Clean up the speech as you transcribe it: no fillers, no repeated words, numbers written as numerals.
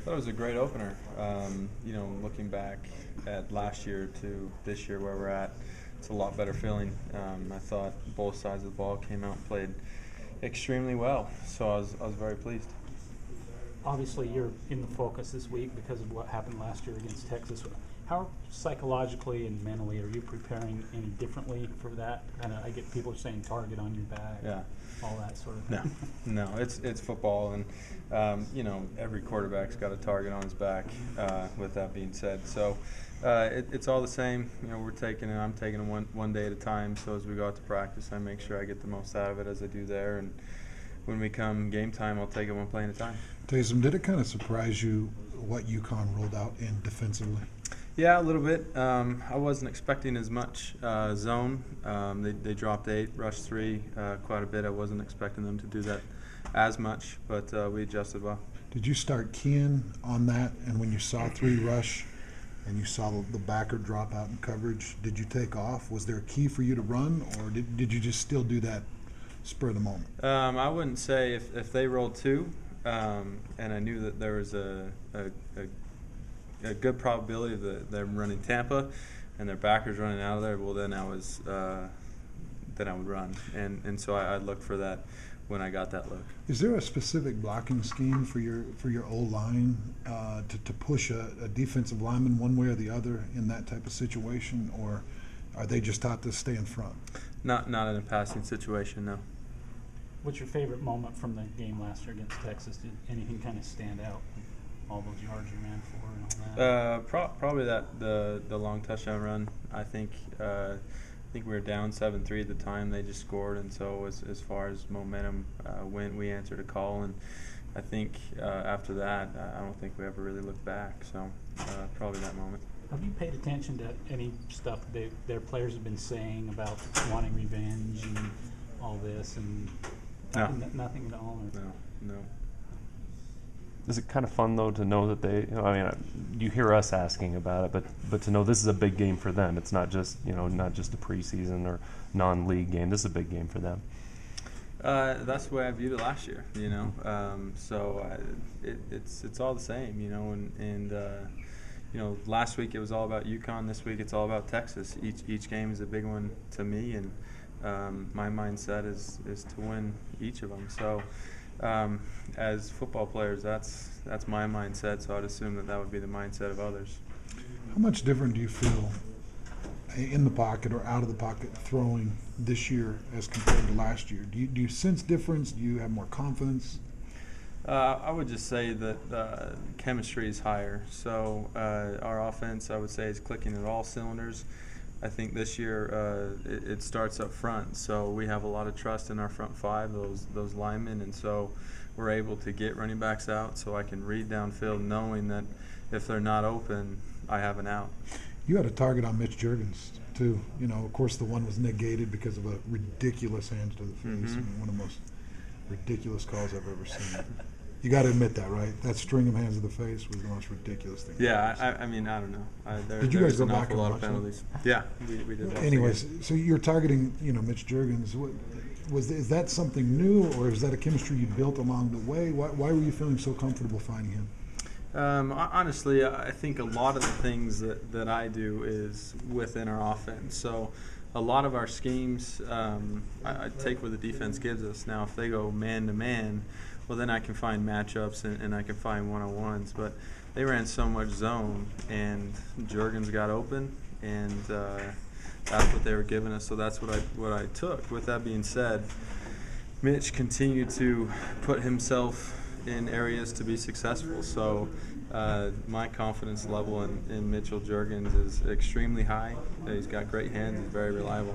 thought it was a great opener. Looking back at last year to this year where we're at, it's a lot better feeling. I thought both sides of the ball came out and played extremely well, so I was very pleased. Obviously, you're in the focus this week because of what happened last year against Texas. How psychologically and mentally are you preparing any differently for that? I get people saying target on your back, all that sort of thing. No, it's football, and every quarterback's got a target on his back. With that being said, so it's all the same. I'm taking it one day at a time. So as we go out to practice, I make sure I get the most out of it as I do there, and when we come game time, I'll take it one play at a time. Taysom, did it kind of surprise you what UConn rolled out in defensively? Yeah, a little bit. I wasn't expecting as much zone. They dropped 8, rushed 3 quite a bit. I wasn't expecting them to do that as much, but we adjusted well. Did you start keying on that, and when you saw 3 rush and you saw the backer drop out in coverage, did you take off? Was there a key for you to run, or did you just still do that spur of the moment? I wouldn't say if they rolled 2, and I knew that there was a good probability of them running Tampa and their backers running out of there, well then I would run, and so I'd look for that when I got that look. Is there a specific blocking scheme for your O-line to push a defensive lineman one way or the other in that type of situation, or are they just taught to stay in front? Not in a passing situation, no. What's your favorite moment from the game last year against Texas? Did anything kind of stand out? All those yards you ran for and all that? Probably the long touchdown run. I think we were down 7-3 at the time. They just scored, and so as far as momentum went, we answered a call, and I think after that, I don't think we ever really looked back. So probably that moment. Have you paid attention to any stuff their players have been saying about wanting revenge and all this, and nothing at all? Or? No. Is it kind of fun though to know that they? You hear us asking about it, but to know this is a big game for them. It's not just a preseason or non-league game. This is a big game for them. That's the way I viewed it last year. It's all the same. And last week it was all about UConn. This week it's all about Texas. Each game is a big one to me, and my mindset is to win each of them. So. As football players, that's my mindset, so I'd assume that would be the mindset of others. How much different do you feel in the pocket or out of the pocket throwing this year as compared to last year? Do you sense difference? Do you have more confidence? I would just say that chemistry is higher. So our offense, I would say, is clicking at all cylinders. I think this year it starts up front, so we have a lot of trust in our front 5, those linemen, and so we're able to get running backs out so I can read downfield knowing that if they're not open, I have an out. You had a target on Mitch Juergens, too. Of course, the one was negated because of a ridiculous hands to the face. One of the most ridiculous calls I've ever seen. You got to admit that, right? That string of hands to the face was the most ridiculous thing. Yeah, I don't know. Did you guys go back and watch penalties? Yeah, we did. Anyways, so you're targeting, Mitch Juergens. Is that something new, or is that a chemistry you built along the way? Why were you feeling so comfortable finding him? Honestly, I think a lot of the things that I do is within our offense. So a lot of our schemes, I take what the defense gives us. Now, if they go man-to-man, well, then I can find matchups and I can find one-on-ones. But they ran so much zone, and Juergens got open, and that's what they were giving us. So that's what I took. With that being said, Mitch continued to put himself in areas to be successful. So my confidence level in Mitchell Juergens is extremely high. He's got great hands. He's very reliable.